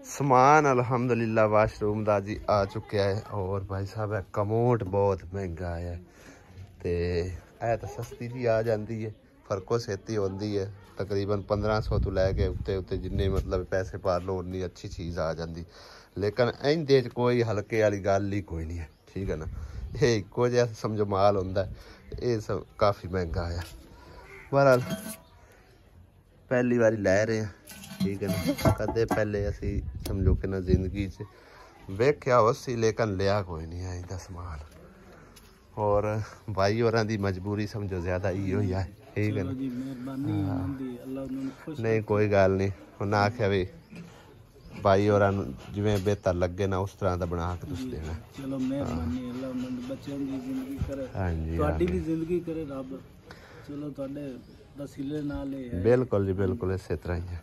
समान अल्हम्दुलिल्लाह वाशरूम का जी आ चुका है। और भाई साहब है कमोड बहुत महंगा है तो है तो सस्ती जी आ जाती है, फर्को सेती होती है तकरीबन 1500 तो लैके उत्ते उत्ते जिन्ने मतलब पैसे पा लो उन्नी अच्छी चीज़ आ जाती। लेकिन इंदे कोई हल्के वाली गल ही कोई नहीं है, ठीक है ना। ये इको जहा समझो माल होंदा है, ये सब काफ़ी महंगा है। बहरहाल पहली बारी लै रहे हैं, ठीक है ना। कदे पहले असी समझो कि ना जिंदगी च वेख्या हो सी, लेकिन लिया कोई नहीं है इहदा समान। और भाई होरां दी मजबूरी समझो ज़्यादा ही हो है, ठीक है ना। नहीं कोई गल नहीं, उन्हें आख्या भी भाई होरां जिवें बेहतर लगे ना उस तरह का बना के तुस देना। चलो मेहरबानी अल्लाह उन्हां दे बच्चों दी जिंदगी करे, हां जी तुहाडी भी जिंदगी करे रब। चलो तुहाडे वसीले नाल है। बिल्कुल जी बिल्कुल इस तरह ही है।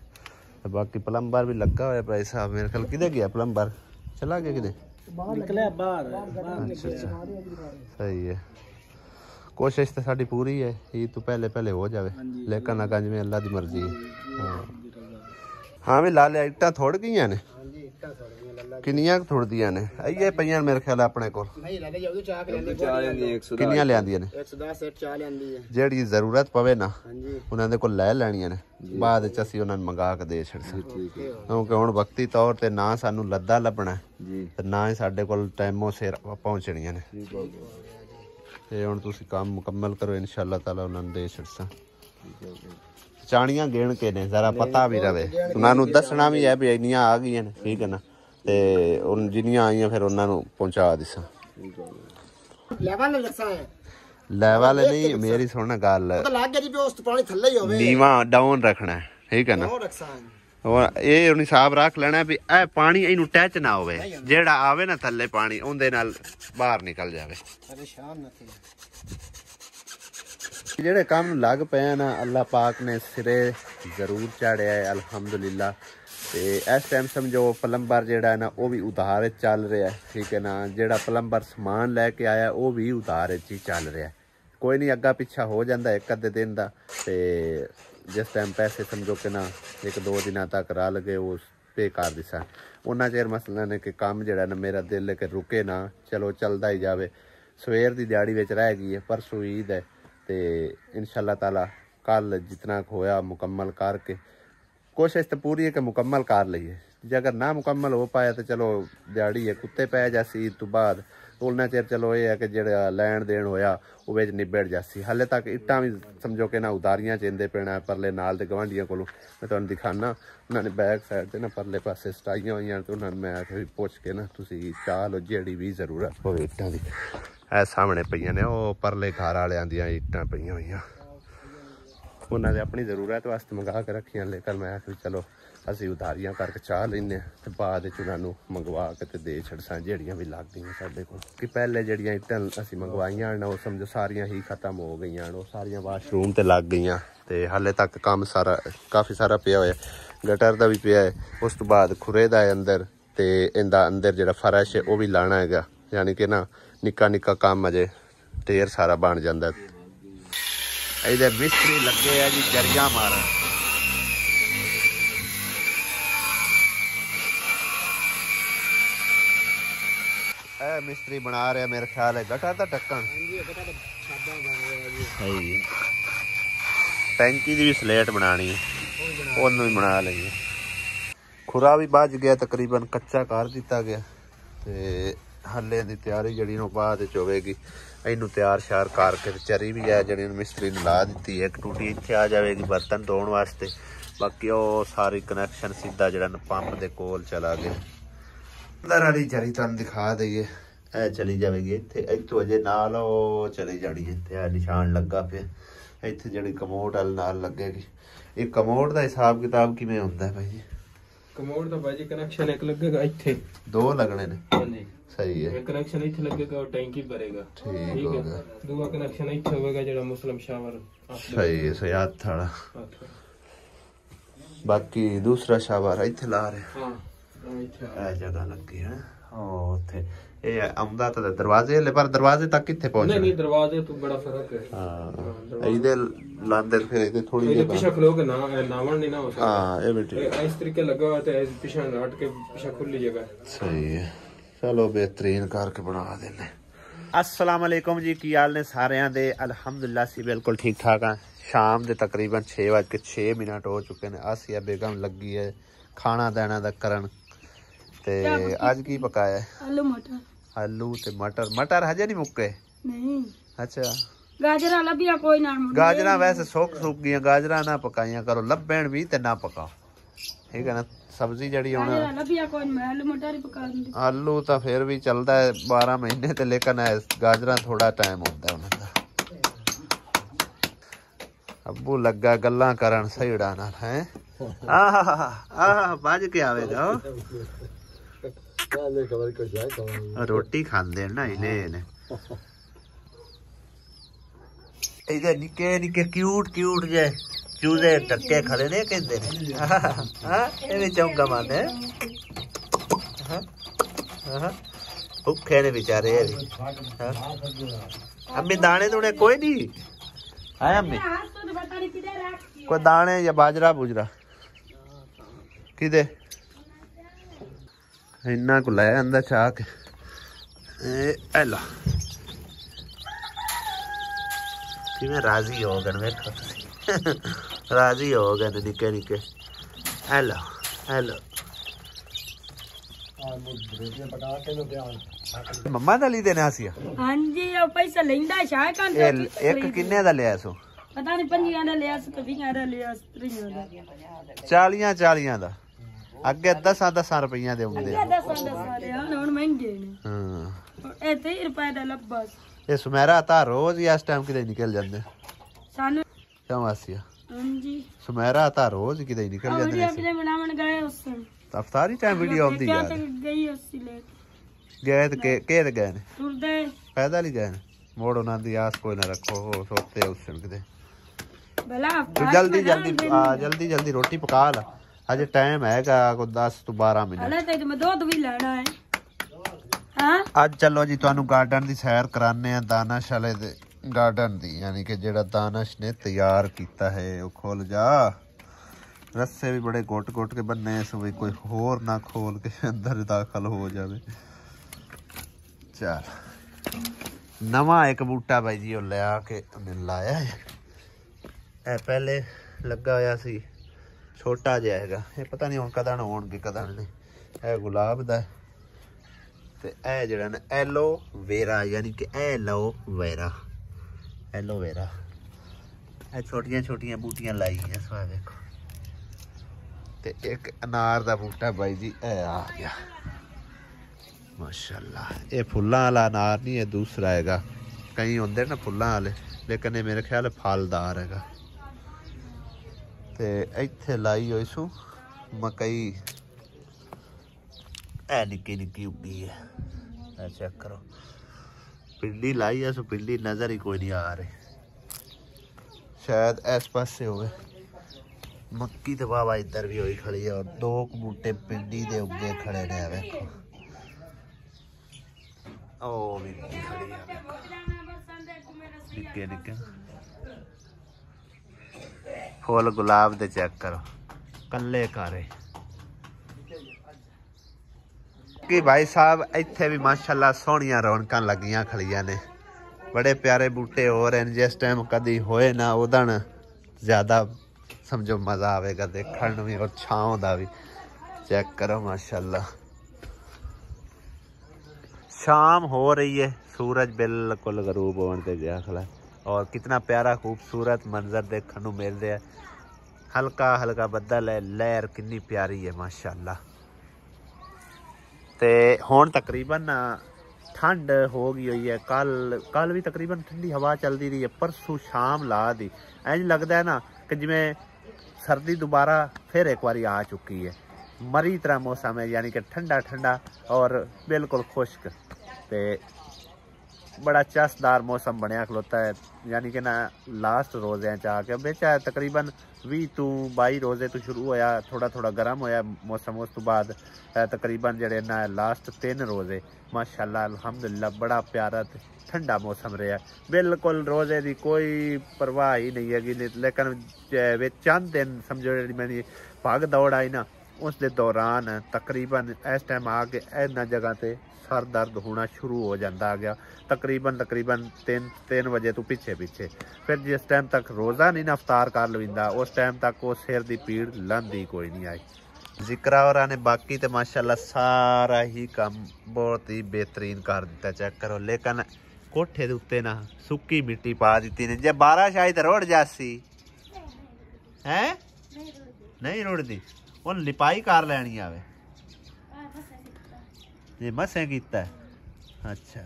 बाकी प्लम्बर भी लगा हुआ भाई साहब, मेरे ख्याल किधर गया प्लम्बर, चला गया किधर निकले बाहर। अच्छा सही है, कोशिश तो साडी पूरी है ये तो पहले पहले हो जाए, लेकिन अगर जिवें अल्लाह की मर्जी है। हाँ भी ला लिया इट्टा थोड़ गई ने, किनिया थोड़ दिया ने ये पईयां मेरे ख्याल अपने को किनियां लियांदियां ने, जेहड़ी जरूरत पवे ना उन्हां दे कोल लै लैणियां ने, बाद च असीं उन्हां नूं मंगा के दे छड़सां। क्योंकि हुण वक्ती तौर ते ना सानूं लद्दा लभना ते ना ही साडे कोल टाइमों सिर पहुंचणियां ने। ते हुण तुसीं काम मुकम्मल करो इंशाअल्लाह ताला उन्हां नूं दे छड़सां। चाणियां गिण के ने जरा पता भी रवे, उन्होंने दसना भी है भी इन्नियां आ गई ने, ठीक है ना। ते उन जिन्नियां आईयां फिर उन्होंने पहुंचा दिसां। लेवल नहीं मेरी सुन गल, नीवा डाउन रखना है, ठीक है ना। और ये हुण हिसाब रख लेना भी ए पानी इनू टच ना होवे, जेड़ा आवे ना थल्ले पानी उंदे नाल बाहर निकल जावे। जेड़े काम लग पे ना अल्लाह पाक ने सिरे जरूर चाढ़िया है अल्हम्दुलिल्लाह। ते इस टाइम समझो प्लम्बर जेड़ा है ना वो भी उधार चल रहा है, ठीक है ना। जेड़ा प्लम्बर समान लैके आया वो भी उधार ही चल रहा है। कोई नहीं अग्गा पिछा हो जाता एक अद्धे दिन का, ते जिस टाइम पैसे समझो कि ना एक दो दिन तक रल गए वो पे कर दिसा उन्ना चेर मसला ने कि काम जेड़ा ना मेरा दिल है कि रुके ना, चलो चलता ही जाए। सवेर की दिहाड़ी विच रह गई है, परसों ईद है ते इंशाअल्लाह ताला कल जितना होया मुकम्मल करके कोशिश तो पूरी है कि मुकम्मल कर लीए। जे अगर ना मुकम्मल हो पाया तो चलो दिहाड़ी है कुत्ते पै जासी ईद तो बाद, तो उन्ना चेर चलो ये है कि जेड़ा लैन देन होया वो विच निबड़ जासी। हाले तक इट्टां भी समझो कि ना उधारियां चेंदे पैना परले नाल दे गवांढियां कोलों। मैं तुहानूं दिखाना उन्होंने बैक साइड ते ना परले पासे सटाइयां होईयां, तो उन्होंने मैं आखिया पुछ के ना तुसीं चाह लो जेड़ी भी जरूरत होवे इट्टां दी। ए सामने पईयां ने वो परले घर वालियां दियां इट्टां पईयां होईयां, उन्होंने अपनी जरूरत वास्ते मंगा के रखियां। लेकिन मैं आखिया चलो असीं उधारियां करके चाह लैने ते बाद च उन्होंने मंगवा के ते दे छड़सां जेड़ियां भी लग गईयां साडे कोल। कि पहले जेड़ियां इट्टां असीं मंगवाइयां न वो समझो सारियां ही खत्म हो गईयां, वो सारियां वाशरूम ते लग गईयां। ते हाले तक काम सारा काफ़ी सारा पिया होया, गटर दा भी पिया है, उस तो बाद खुरे दा है अंदर, ते इंदा अंदर जेड़ा फर्श है वो भी लाना हैगा। यानी कि ना निक्का निक्का काम अजे ढेर सारा बन जाता। इधर मिस्त्री लगे है जी जरिया मारन, मिस्त्री बना रहे मेरे ख्याल है गटर का ढक्कन, टैंकी की भी स्लेट बनानी है उन्होंने भी बना लेंगे। खुरा भी बज गया तकरीबन कच्चा कर दिता गया, ते हले की तैयारी जी बाद होगी। इनू तैयार श्यार करके चरी भी है जी मिस्त्री ने ला दी है। एक टूटी इतने आ जाएगी बर्तन धोने वास्ते, बाकी वो सारी कनैक्शन सीधा जरा पंप के कोल चला गया। अंदर वाली चरी तुम दिखा दईए, ए चली जाएगी इतने इतों अजे नाल चली जानी इतने निशान लगा पे इतने जी कमोड वाल नाल लगेगी। ये कमोड का हिसाब किताब किवें हुंदा है भाई जी? कमोड दा भाई जी कनेक्शन एक लगेगा इत्थे, दो लगने ने। हां जी सही है, एक कनेक्शन इत्थे लगेगा और टैंकी भरेगा, ठीक है। दूसरा कनेक्शन इत्थे होगा जेड़ा मुस्लिम शावर। सही है सही हाथ वाला, बाकी दूसरा शावर इत्थे ला रहे। हां इत्थे आ जगह लगी है ओथे ਇਹ ਆਉਂਦਾ ਤਾਂ ਦਰਵਾਜ਼ੇ ਲੈ, ਪਰ ਦਰਵਾਜ਼ੇ ਤੱਕ ਕਿੱਥੇ ਪਹੁੰਚਣਾ? ਨਹੀਂ ਦਰਵਾਜ਼ੇ ਤੋਂ ਬੜਾ ਫਰਕ ਹੈ। ਹਾਂ ਇਹਦੇ ਲਾਂਦੇ ਫਿਰ ਇਹਦੇ ਥੋੜੀ ਜਿਹੀ ਪਿੱਛੇ ਖਲੋ ਕੇ ਨਾ ਨਾਵਣ ਨਹੀਂ ਨਾ ਹੋ ਸਕਦਾ। ਹਾਂ ਇਹ ਬੇਟੀ ਇਸ ਤਰੀਕੇ ਲੱਗਾ ਹੋਇਆ ਤੇ ਪਿੱਛੇ ਹਟ ਕੇ ਪਿੱਛੇ ਖੁੱਲੀ ਜਗ੍ਹਾ। ਸਹੀ ਹੈ, ਚਲੋ ਬਿਹਤਰੀਨ ਕਰਕੇ ਬਣਾ ਦਿੰਦੇ। अस्सलाम वालेकुम जी, की हाल ने सारिਆਂ ਦੇ? अल्हम्दुलिल्लाह सी बिल्कुल ठीक ठाक हाँ। शाम के तकरीबन 6:06 हो चुके हैं। आसिया बेगम लगी है खाना देना दा करन। ते आज की पकाया है? आलू मटर। आलू ते मटर। मटर हजे नहीं मुक्के? नहीं। अच्छा गाजरा लभिया कोई ना? गाजरा वैसे सुक गई, गाजरा ना पकाइया करो, लभण भी ते ना पकाओ, ठीक है ना। सब्जी जड़ी आलू तो फिर भी चलता है 12 महीने ते, लेकिन गाजरा थोड़ा टाइम होता है उन्होंने। अब्बू लगा गल्ला करन सहीड़ा नाल है। बाज के आवेगा रोटी खांदे ना इन्हें। इधर निके निके क्यूट क्यूट जे चूजे टक्के खड़े ने कहते ने चौंका मारने भुखे ने बेचारे। अम्मी दाने दूने कोई नहीं है? अम्मी कोई दाने या बाजरा बुजरा किदे इन्ना को लाया अंदर चाह के। एला किवें राजी हो गए वेखो राजी हो गए निके निके। हेलो हेलो मम्मा दा ली देने आसिया? हां जी ओ पैसा लेंदा शाय कान एक किन्ने दा लिया सो? पता नहीं 50 दा लिया सो, 20 दा लिया, 30 दा 40 दा। अगे 10 रुपया दे हुंदे। अगे 10 दे हुन महंगे ने। हां ए 30 रुपए दा लब्बस। ए सुमेरा ता रोज ही इस टाइम किदे निकल जांदे सानू क्यों आसिया? जी सुमेरा ता रोज किदे निकल जांदे ने। अपने बनावन गए उस अफ्तारी टाइम वीडियो आंदी यार। गई उसी ले गए तो के गए ने? टुरदे पैदल ही गए ने। मोड़ उना दी आस कोई ना रखो, हो सोते उस दिन किदे भला जल्दी जल्दी जल्दी जल्दी रोटी पका ला। अजे टाइम हैगा को 10 तो 12 मिनट। हले ते मैं दूध भी लेना है। हां आज चलो जी तुहानू गार्डन दी सैर कराने आ, दानश वाले दे गार्डन दी, यानी कि जेड़ा दानश ने तैयार किया है। वो खोल जा, रस्से भी बड़े गोट गोट के बनने सो भी कोई होर ना खोल के अंदर दाखिल हो जावे। चल नवा एक बूटा भाई जी ले आके उन्हें लाया है। ए पहले लगा होया सी छोटा जिहा हैगा, ये पता नहीं हुण कदन होणगे कदन नहीं। ए गुलाब दा ते ए जेड़ा ना एलोवेरा, यानी कि एलोवेरा एलोवेरा। ए छोटियां छोटियां बूटियां लाई हैं सो देखो। ते एक अनार दा बूटा भाई जी ए आ गया माशाल्लाह। ये फुल्लां वाला अनार नहीं है, दूसरा हैगा। कई होंदे ना फुल्लां वाले, लेकिन ये मेरे ख्याल फलदार हैगा। ते इत्थे लाई होई सू मकई, ए निक्की निक्की उगी है। चेक करो पिंडी लाई है सो, पिंडी नजर ही कोई नहीं आ रही, शायद इस पासे होवे। मक्की तो वाह इधर भी होई खड़ी है, और 2 बूटे पिंडी दे उगे खड़े ने। देखो ओ भी खड़ी है निक्के निक्के फुल गुलाब दे। चेक करो कल्ले कारे कि भाई साहब इत्थे भी माशाल्लाह सोहणियां रौनकां लगियां खड़ियां ने। बड़े प्यारे बूटे हो रहे हैं। जिस टाइम कदी होए ना उदन ज्यादा समझो मजा आवेगा देखने भी और छांव दा भी। चेक करो माशाल्लाह शाम हो रही है, सूरज बिल्कुल गरूब होने ते गया खला, और कितना प्यारा खूबसूरत मंजर देखने को मिल रहा है। हल्का हल्का बदल है, लहर कितनी प्यारी है माशाल्लाह। ते हुण तकरीबन ठंड हो गई हुई है। कल भी तकरीबन ठंडी हवा चलती रही है, परसों शाम ला दी इंज लगता है ना कि जिवें सर्दी दोबारा फिर एक बारी आ चुकी है। मरी तरह मौसम है, यानी कि ठंडा ठंडा और बिल्कुल खुश्क। ते बड़ा चसदार मौसम बनया खलोता है, यानी कि ना लास्ट रोज़े च आके बिच तकरीबन 20 तो 22 रोज़े तो शुरू होया, थोड़ा थोड़ा गर्म होया मौसम। उस तो बाद तकरीबन जेडे ना लास्ट 3 रोज़े माशाअल्लाह अल्हम्दुलिल्लाह बड़ा प्यारा ठंडा मौसम रहा। बिल्कुल रोज़े की कोई परवाह ही नहीं है, लेकिन चंद दिन समझो जी मेरी भाग दौड़ आई ना, उस दे दौरान तकरीबन इस टाइम आके इन्होंने जगह पर सर दर्द होना शुरू हो जाता आ गया। तकरीबन 3 बजे तो पीछे फिर जिस टाइम तक रोज़ा नहीं ना अफ्तार कर लविंदा उस टाइम तक वो सिर की पीड़ लंदी कोई नहीं आई। जिक्रा और ने बाकी तो माशाल्लाह सारा ही काम बहुत ही बेहतरीन कर दिता, चेक करो। लेकिन कोठे दे उत्ते ना सुक्की मिट्टी पा दी ने, जे बारिश आई तो रुड़ जासी है, नहीं रुड़दी, उन लिपाई कर लैनी आवे ये मसें कीता है। अच्छा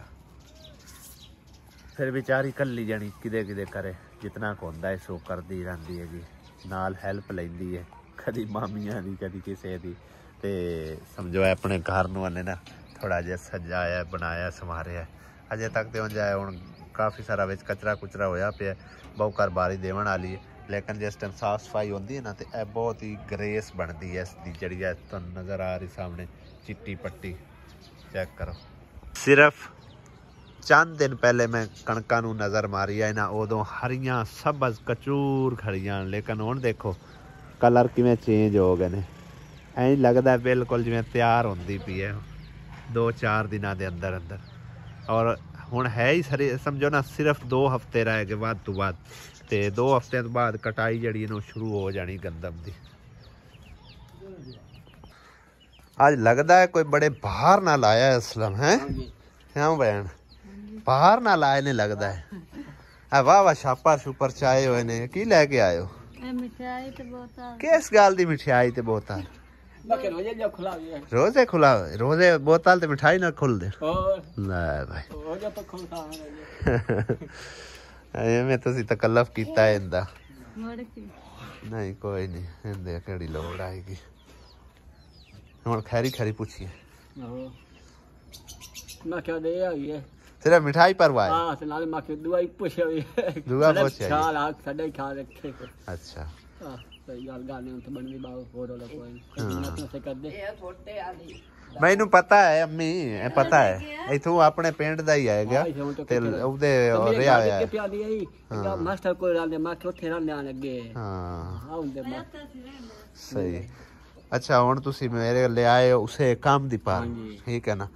फिर बेचारी कल्ली जानी किदे किदे करे, जितना को होंदा है सो करदी रहंदी है जी, नाल हेल्प लैंदी है, कदी मामियां दी कदी किसे दी। ते समझो अपने घर नूं ने ना थोड़ा जिहा सजाया बनाया संवारिया। अजे तक तो जाए हुण काफ़ी सारा विच कचरा कुचरा होया पिया, बहु घर बारी देवन वाली है, लेकिन जिस टाइम साफ सफाई होंदी है ना तो यह बहुत ही ग्रेस बनती है इसकी, जड़ी है तुहानूं नज़र आ रही सामने चिट्टी पट्टी, चेक करो। सिर्फ चंद दिन पहले मैं कणकां नूं नज़र मारी है ना, उदों हरियां सबज कचूर खड़ियां, लेकिन हुण देखो कलर किवें चेंज हो गए ने, ऐं लगदा बिल्कुल जिवें तैयार होंदी पई है 2-4 दिनां दे अंदर अंदर। और हुण है ही सारे समझो ना सिर्फ 2 हफ्ते रह गए वध तो वध, ते 2 हफ्ते तो बाद कटाई जड़ी इहनूं शुरू हो जानी गंदम दी। आज लगता है कोई बड़े बाहर ना लाया असलम है, क्यों बहन बाहर ना लाए ने लगता है। वाह वाह छापर छुपर चाहे हुए ने, की लैके आए हो? किस गाल दी मिठाई ते बोतल? रोजे खुला रोजे बोतल ते मिठाई ना खुल दे भाई मैं तुसी तकल्लफ कीता है इंदा नहीं, कोई नहीं इंदे केड़ी लोड़ आएगी। ਹੁਣ खैरी खैरी पूछिए मैं क्या दे आई है सिर्फ मिठाई परवाए। हां ते नाले मैं दुआ ही पूछे दुआ पूछे ख्याल आ साडे ख्याल रखे। अच्छा हां सही गाल नहीं तो बननी बाबू फोटो ला कोई ना से कर दे ये छोटे आली मैनू पता है अम्मी पता है इथों अपने पिंड दा ही आएगा ते ਉਹਦੇ ਰਿਹਾ ਹੈ ਪਿਆਦੀ ਆਈ ਦਾ ਮਾਸਟਰ ਕੋਲ ਰਹਿੰਦੇ ਮੈਂ ਉੱਥੇ ਰਹਿੰਦੇ ਲੱਗੇ। ਹਾਂ ਹੁੰਦੇ सही। अच्छा हुण तुसी मेरे ले आए उसे काम दी पार, ठीक है ना।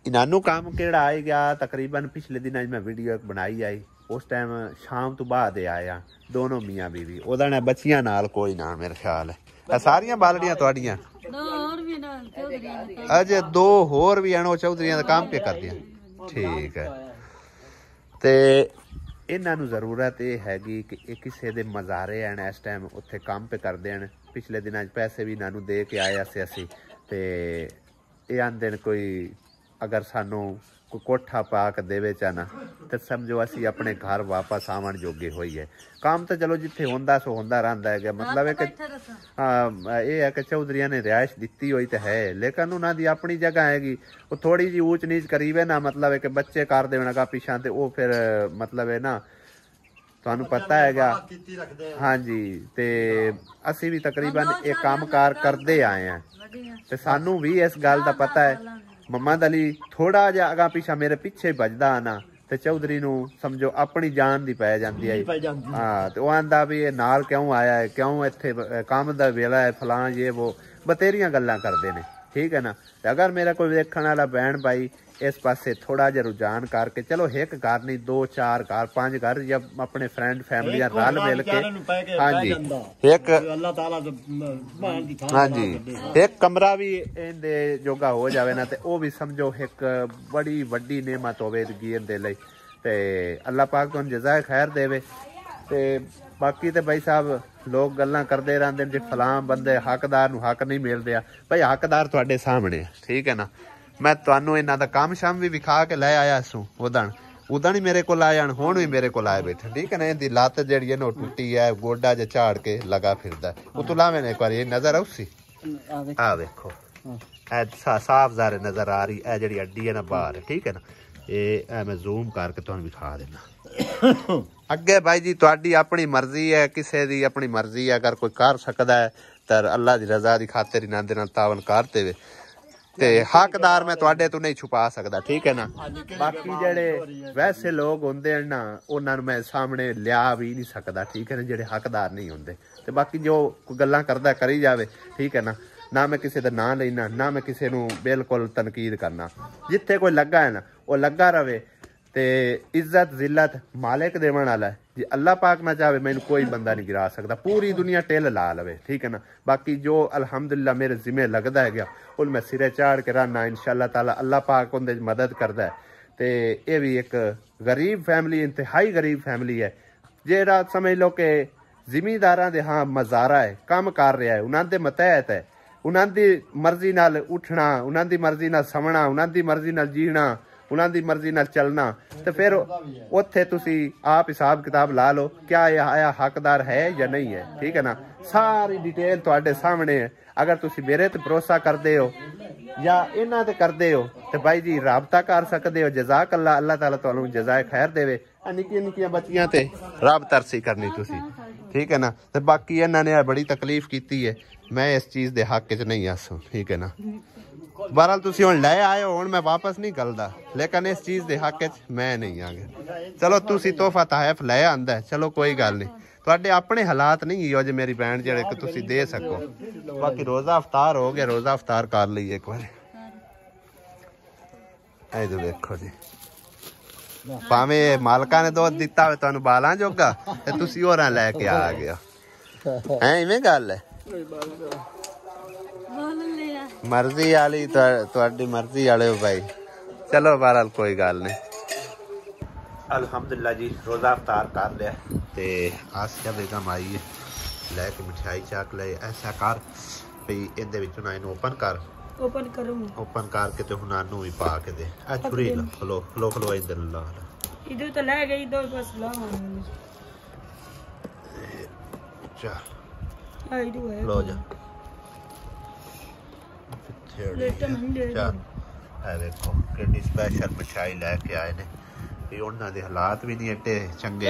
इनानू काम केड़ा आई गया तकरीबन पिछले दिन मैं वीडियो बनाई आई, उस टाइम शाम तो बाद आया दोनों मियाँ बीवी, ओदा ने बच्चियां नाल कोई ना मेरे ख्याल है सारियां बालड़ियां तुहाडियां अजे 2 होर भी आनो चौधरियां दा काम पे कर दिया, ठीक है। ते इन्हां नूं जरूरत ये हैगी कि एक किसी दे मज़ारे हैं इस टाइम उत्थे काम पे करते हैं। पिछले दिनों पैसे भी इन्हों दे के आए असी ते ये आंदे कोई अगर सानू कोई कोठा पा के देवे चाहना तो समझो असी अपने घर वापस आवन जोगे होई है। काम तो चलो जिथे होंदा सो होंदा रहिंदा है, मतलब है कि हाँ ये है कि चौधरियां ने रिहाइश दिती हुई तो है, लेकिन उन्हों की अपनी जगह हैगी, वो थोड़ी जी ऊंच नीच करीबे ना, मतलब है कि बच्चे कर देना पिछा तो वो फिर मतलब है ना तुहानू पता हैगा। हाँ जी ते असी भी तकरीबन एक काम कार करते आए हैं ते सानू भी इस गल का पता है। मोहम्मद अली थोड़ा जा अगा पिछा मेरे पिछे भजदा आना ते चौधरी नू समझो अपनी जान दी पै जांदी है। हाँ तो आंदा भी ये नाल क्यों आया है, क्यों इत्थे काम दा वेला है, फलां ये वो बतेरियां गल्लां करदे ने, ठीक है ना। अगर मेरा कोई देखने वाला बहन भाई इस पासे थोड़ा जिहा रुझान करके चलो एक घर नहीं 2-4 घर 5 घर या अपने फ्रेंड फैमिली रल मिल के हाँ जी एक हाँ जी एक कमरा भी इनदे जोगा हो जावे ना ते वो भी समझो एक बड़ी वड्डी नेमत होवेगी इनदे लई ते अल्लाह पाक तुहानू जज़ाए खैर देवे। ते बाकी तो भाई साहब लोग गल्लां करते रहते हैं जी फलां बंदे हकदार नूं हक नहीं मिल रहा, भाई हकदार तुहाडे सामने, ठीक है ना। मैं तुहानू इन्हां दा काम शाम भी विखा के लै आया सूं उदण ही मेरे को आया हुण भी मेरे को आए बैठे, ठीक है ना। इहदी लत्त जिहड़ी है ना टुटी है, गोडा जे झाड़ के लगा फिरदा उतों लावे ने एक बार नजर आउसी आ देखो साफ ज़ाहिर नजर आ रही है जिहड़ी हड्डी है ना बाहर, ठीक है ना। ਇਹ ਮੈਂ ਜ਼ੂਮ ਕਰਕੇ ਤੁਹਾਨੂੰ ਵਿਖਾ ਦੇਣਾ ਅੱਗੇ ਬਾਈ ਜੀ ਤੁਹਾਡੀ ਆਪਣੀ ਮਰਜ਼ੀ ਹੈ ਕਿਸੇ ਦੀ ਆਪਣੀ ਮਰਜ਼ੀ ਹੈ ਅਗਰ ਕੋਈ ਕਰ ਸਕਦਾ ਹੈ ਤਾਂ ਅੱਲਾ ਦੀ ਰਜ਼ਾ ਦੀ ਖਾਤਰ ਇਹਨਾਂ ਦੇ ਨਾਲ ਤਾਵਨ ਕਰ ਦੇਵੇ ਤੇ ਹੱਕਦਾਰ ਮੈਂ ਤੁਹਾਡੇ ਤੋਂ ਨਹੀਂ ਛੁਪਾ ਸਕਦਾ ਠੀਕ ਹੈ ਨਾ ਬਾਕੀ ਜਿਹੜੇ ਵੈਸੇ ਲੋਕ ਹੁੰਦੇ ਹਨ ਨਾ ਉਹਨਾਂ ਨੂੰ ਮੈਂ ਸਾਹਮਣੇ ਲਿਆ ਵੀ ਨਹੀਂ ਸਕਦਾ ਠੀਕ ਹੈ ਨਾ ਜਿਹੜੇ ਹੱਕਦਾਰ ਨਹੀਂ ਹੁੰਦੇ ਤੇ ਬਾਕੀ ਜੋ ਕੋਈ ਗੱਲਾਂ ਕਰਦਾ ਕਰੀ ਜਾਵੇ ਠੀਕ ਹੈ ਨਾ ਮੈਂ ਕਿਸੇ ਦਾ ਨਾਂ ਲੈਣਾ ਨਾ ਮੈਂ ਕਿਸੇ ਨੂੰ ਬਿਲਕੁਲ ਤਨਕੀਦ ਕਰਨਾ ਜਿੱਥੇ ਕੋਈ ਲੱਗਾ ਹੈ ਨਾ ਉਹ ਲੱਗਾ ਰਵੇ ਤੇ ਇੱਜ਼ਤ ਜ਼ਿਲਤ ਮਾਲਿਕ ਦੇਵਣ ਵਾਲਾ ਜੇ ਅੱਲਾਹ ਪਾਕ ਨਾ ਚਾਹੇ ਮੈਨੂੰ ਕੋਈ ਬੰਦਾ ਨਹੀਂ ਗਿਰਾ ਸਕਦਾ ਪੂਰੀ ਦੁਨੀਆ ਢਿੱਲ ਲਾ ਲਵੇ ਠੀਕ ਹੈ ਨਾ ਬਾਕੀ ਜੋ ਅਲਹਮਦੁਲਿਲਾ ਮੇਰੇ ਜ਼ਿੰਮੇ ਲੱਗਦਾ ਹੈ ਗਿਆ ਉਹ ਮੈਂ ਸਿਰੇ ਚਾੜ ਕੇ ਰਹਿਣਾ ਇਨਸ਼ਾਅੱਲਾ ਤਾਲਾ ਅੱਲਾਹ ਪਾਕ ਉਹਦੇ ਮਦਦ ਕਰਦਾ ਹੈ ਤੇ ਇਹ ਵੀ ਇੱਕ ਗਰੀਬ ਫੈਮਿਲੀ ਇੰਤਹਾਈ ਗਰੀਬ ਫੈਮਿਲੀ ਹੈ ਜਿਹੜਾ ਸਮਝ ਲਓ ਕਿ ਜ਼ਿਮੀਂਦਾਰਾਂ ਦੇ ਹਾਂ ਮਜ਼ਾਰਾ ਹੈ ਕੰਮ ਕਰ ਰਿਹਾ ਹੈ ਉਹਨਾਂ ਦੇ ਮਤਹਿਤ ਹੈ ਉਹਨਾਂ ਦੀ ਮਰਜ਼ੀ ਨਾਲ ਉੱਠਣਾ ਉਹਨਾਂ ਦੀ ਮਰਜ਼ੀ ਨਾਲ ਸੌਣਾ ਉਹਨਾਂ ਦੀ ਮਰਜ਼ੀ ਨਾਲ ਜੀਣਾ ਉਹਨਾਂ ਦੀ ਮਰਜ਼ੀ ਨਾਲ ਚੱਲਣਾ ਤੇ ਫਿਰ ਉੱਥੇ ਤੁਸੀਂ ਆਪ ਹਿਸਾਬ ਕਿਤਾਬ ਲਾ ਲਓ ਕਿਆ ਇਹ ਆਇਆ ਹੱਕਦਾਰ ਹੈ ਜਾਂ ਨਹੀਂ ਹੈ ਠੀਕ ਹੈ ਨਾ ਸਾਰੀ ਡਿਟੇਲ ਤੁਹਾਡੇ ਸਾਹਮਣੇ ਹੈ ਅਗਰ ਤੁਸੀਂ ਮੇਰੇ ਤੇ ਭਰੋਸਾ ਕਰਦੇ ਹੋ ਜਾਂ ਇਹਨਾਂ ਤੇ ਕਰਦੇ ਹੋ ਤੇ ਬਾਈ ਜੀ ਰਾਬਤਾ ਕਰ ਸਕਦੇ ਹੋ ਜਜ਼ਾਕ ਅੱਲਾ ਅੱਲਾਹ ਤਾਲਾ ਤੁਹਾਨੂੰ ਜਜ਼ਾਏ ਖੈਰ ਦੇਵੇ ਨਿੱਕੀਆਂ ਨਿੱਕੀਆਂ ਬੱਚੀਆਂ ਤੇ ਰਾਬਤਾ ਤਰਸੀ ਕਰਨੀ ਤੁਸੀਂ ਠੀਕ ਹੈ ਨਾ ਤੇ ਬਾਕੀ ਇਹਨਾਂ ਨੇ ਬੜੀ ਤਕਲੀਫ ਕੀਤੀ ਹੈ ਮੈਂ ਇਸ ਚੀਜ਼ ਦੇ ਹੱਕ 'ਚ ਨਹੀਂ ਆਸੂ ਠੀਕ ਹੈ ਨਾ बहरहाल तुसी हुण ले आए हो हुण मैं वापस नहीं गलदा लेकिन इस चीज़ दे हक च मैं नहीं आ गया चलो तुसी तोहफा तहफ ले आंदा है चलो कोई गल नहीं तुहाडे अपने हालात नहीं हो जे मेरी भैन जेड़े कि तुसी दे सको बाकी रोज़ा अफ्तार हो गया रोज़ा अफ्तार कर लीए एक बार इधर देखो जी भावे मालका ने दुध दिता होवे तुहानू बालां जोगा ते तुसी होरां लैके आ गया है इवें गल है मर्जी वाली तुहाडी मर्जी वाले हो भाई चलो बहरहाल कोई गल नहीं अल्हम्दुलिल्लाह जी रोज़ा अफ्तार कर लिया ते आसिया बेगम आई है लैके मिठाई चाक ले ऐसा कर भी इहदे विचों ना इहनूं ओपन करके ते हुण आनू भी पा के दे आ छुरी लो खलो इधर ला इधर तो ले गई दो बस ला चल लो जा देखो कि स्पेशल मिठाई लैके आए ने उन्होंने दे हालात भी नहीं एडे चंगे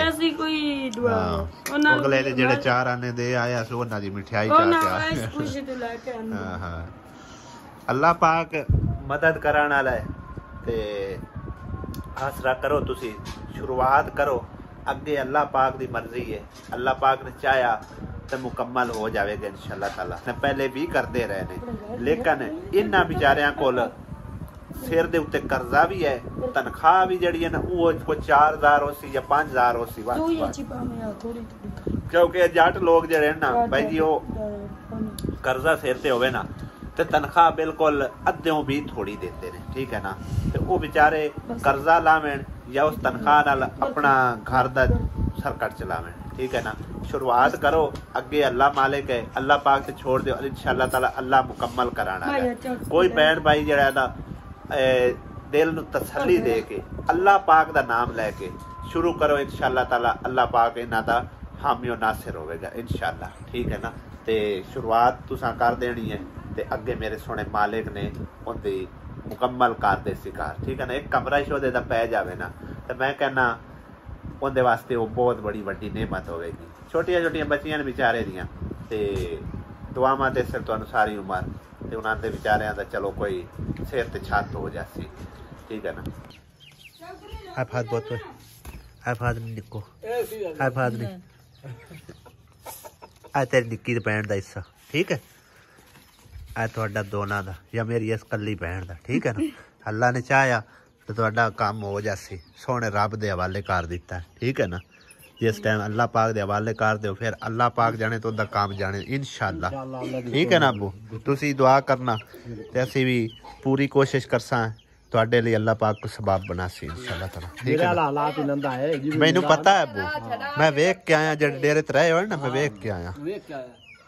अगले दे जेड़े चार आने दे आया सो उन्हां दी मिठाई चाके हां अल्लाह पाक मदद करन वाला है ते आसरा करो तुसी शुरुआत करो अगे अल्लाह पाक दी मर्जी है अल्लाह पाक ने चाहा तो मुकम्मल हो जाएगा इंशाअल्लाह ताला ने पहले भी करते रहे ने लेकिन इन्हां बेचारियां कोल सिर दे उत्ते कर्जा भी है तनख्वाह भी जड़ी है ना वो 4000 होसी या 5000 होसी बस क्योंकि जट लोग जड़े ना भाई जी वो कर्जा सिर ते होवे ना ते तनख्वाह बिल्कुल अद्धों भी थोड़ी देते ने ठीक है ना ते वो बेचारे कर्जा लावें या उस तनख्वाह नाल अपना घर दा सरकट चलावें ठीक है ना शुरुआत करो अगे अल्लाह मालिक है अल्लाह पाक से छोड़ दो इंशाअल्लाह ताला अल्लाह मुकम्मल कराना है कोई बहन भाई जड़ा ना दिल नू तसल्ली दे के अल्लाह पाक दा नाम लेके शुरू करो इंशाअल्लाह ताला अल्लाह पाक इन्हां दा हामी नासिर होवेगा इंशाअल्लाह ठीक है ना ते शुरुआत तुसां कर देनी है ते अगे मेरे सोने मालिक ने उनदी मुकम्मल कर दे सिकार ठीक है ना एक कमरा शोदे दा पै जावे ना ते मैं कहना उनदे वास्ते वो बहुत बड़ी वड्डी नेमत होवेगी छोटिया छोटिया बच्चियां बेचारे दियां ते दुआवां ते सिर तुहानू सारी उमर ते उन्हां दे बेचारियां दा चलो कोई सिर ते छत हो जासी ठीक है ना हाथ बहुत हाथ निको हाथ नहीं आ तेरी निक्की दी भैन दा हिस्सा ठीक है आ तुहाडा दोनां दा या मेरी इस कल्ली भैन दा ठीक है ना अल्लाह ने चाहया तो तुहाडा काम हो जासी सोने रब दे हवाले कर दिता ठीक है ना जिस टाइम अल्लाह पाक दे हवाले कर दो फिर अल्लाह पाक जाने तो काम जाने इंशाअल्लाह ठीक है ना अबू तुसी दुआ करना ते असी भी पूरी कोशिश करसा तुहाडे लिए अल्लाह पाक को सबब बनासी इंशाअल्लाह ताला ठीक है हालात नंदा है मैनू पता है अबू मैं वेख के आया जड़े डेरे ते रहे हो ना मैं वेख के आया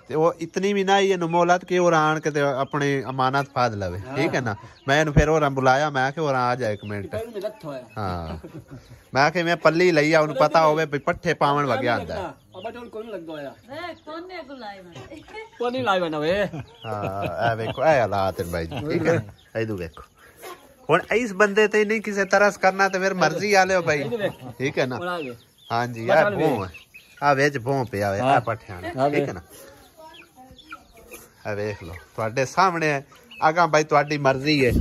ते वो इतनी भी ना ही मोहलत कि और आन के ते अपनी अमानत फाद लवे ठीक है ना मैं फिर और बुलाया मैं कि और आ जाए एक मिनट हाँ मैं कि मैं पल्ली लई आ पता होवे भी पट्ठे पावन वगैया आंदा हाँ ए वेखो ए हालात भाई ठीक है इधर वेखो ਹੁਣ ਇਸ ਬੰਦੇ ਤੇ ਨਹੀਂ ਕਿਸੇ ਤਰਸ ਕਰਨਾ ਤੇ ਫਿਰ ਮਰਜ਼ੀ ਆ ਲਿਓ ਭਾਈ ਠੀਕ ਹੈ ਨਾ ਹਾਂਜੀ ਆ ਭੋਂ ਆ ਵਿੱਚ ਭੋਂ ਪਿਆ ਹੋਇਆ ਆ ਪੱਠਿਆਂ ਠੀਕ ਹੈ ਨਾ ਆ ਵੇਖ ਲਓ ਤੁਹਾਡੇ ਸਾਹਮਣੇ ਹੈ ਅਗਾ ਭਾਈ ਤੁਹਾਡੀ ਮਰਜ਼ੀ ਹੈ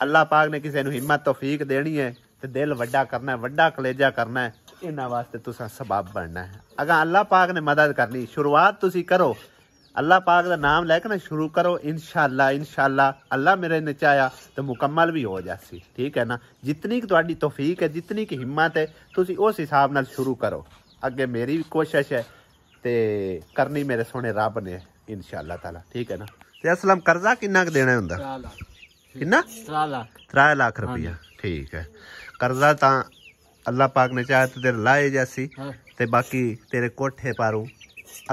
ਅੱਲਾਹ ਪਾਕ ਨੇ ਕਿਸੇ ਨੂੰ ਹਿੰਮਤ ਤੌਫੀਕ ਦੇਣੀ ਹੈ ਤੇ ਦਿਲ ਵੱਡਾ ਕਰਨਾ ਹੈ ਵੱਡਾ ਕਲੇਜਾ ਕਰਨਾ ਹੈ ਇਹਨਾਂ ਵਾਸਤੇ ਤੁਸੀਂ ਸਬਬ ਬਣਨਾ ਹੈ ਅਗਾ ਅੱਲਾਹ ਪਾਕ ਨੇ ਮਦਦ ਕਰਨੀ ਸ਼ੁਰੂਆਤ ਤੁਸੀਂ ਕਰੋ अल्लाह पाक का नाम लैके ना शुरू करो इंशाअल्लाह अल्लाह मेरे ने चाया तो मुकम्मल भी हो जासी ठीक है ना जितनी की तुहाडी तौफीक है जितनी की हिम्मत है तुसी उस हिसाब नाल शुरू करो अगे मेरी भी कोशिश है ते करनी मेरे सोने रब ने इंशाअल्लाह ताला ठीक है ना ते असलम कर्जा किन्ना क देना हुंदा किन्ना 3 लाख रुपया ठीक है कर्जा ता अल्लाह पाक ने चाहे तो तेरे लाए जासी ते बाकी तेरे कोठे पारू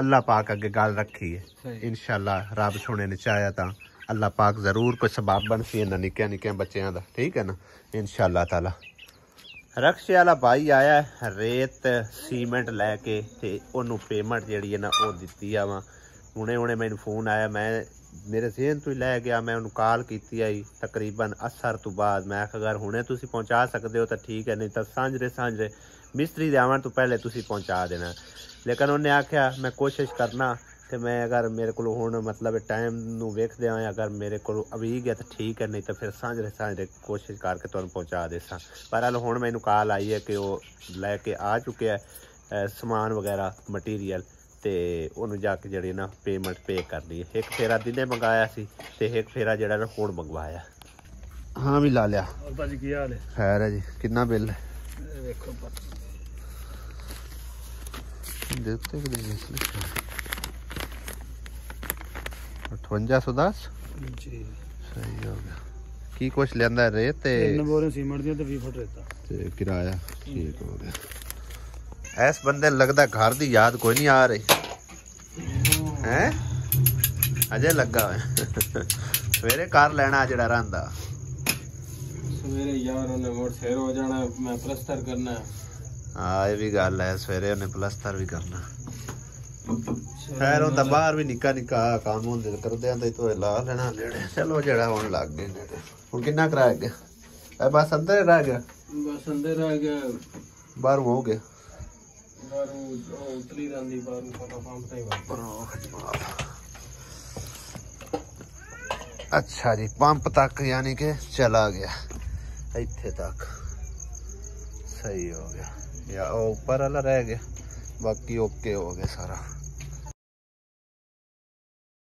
अल्लाह पाक अगे गल रखी है इंशाअल्लाह रब सोने ने चाया तो अल्लाह पाक जरूर कोई सबब बनसी इन्हां निक्कियां निक्कियां बच्चों का ठीक है ना इंशाअल्लाह ताला रक्शे वाला भाई आया रेत सीमेंट लैके ते ओनू पेमेंट जिहड़ी है ना वो दित्ती आ वा हुणे मैनू फोन आया मैं मेरे जहन तो ही लै गया मैं उन्होंने कॉल की आई तकरीबन असर तो बाद मैं अगर हुणे तुसी पहुँचा सकते हो तो ठीक है नहीं तो सांझरे मिस्त्री दे आवन तो पहले तुसी पहुँचा देना लेकिन उन्हें आख्या मैं कोशिश करना तो मैं अगर मेरे को हुण मतलब टाइम नू वेखदे आं अगर मेरे को अभी गया तो ठीक है नहीं तो फिर सांझरे कोशिश करके तुहानूं पहुँचा देसां पर हल हुण मैनूं कॉल आई है कि वो लैके आ चुके है समान वगैरह मटीरियल तो उन्होंने जाके जी ना पेमेंट पे करनी है एक फेरा दिने मंगाया सी ते एक फेरा जरा ना हुण मंगवाया हाँ भी ला लिया खैर है जी कितना बिल है 5810 जी सही हो गया की कुछ लेंदा रेत ते सीमेंट दी ते 20 फुट रेता ते किराया ठीक हो गया इस बंदे लगदा घर दी याद कोई नहीं आ रही हैं अजे लगा सवेरे कार लेना जड़ा रंदा सवेरे यार उन्हें मोड़ शेर हो जाना मैं प्लस्तर करना हाँ ये भी गल है सवेरे उन्हें प्लस्तर भी करना खैर होंदा बाहर भी निक्का निक्का काम होंदे करदे आंदे तो ला लेना नेड़े चलो जेड़ा हुण लग गए नेड़े हुण किन्ना किराया गया बस अंदर रह गया बाहर हो गया उतली रही अच्छा जी पंप तक यानी कि चला गया इत्थे तक सही हो गया या ऊपर वाला रह गया बाकी ओके हो गया सारा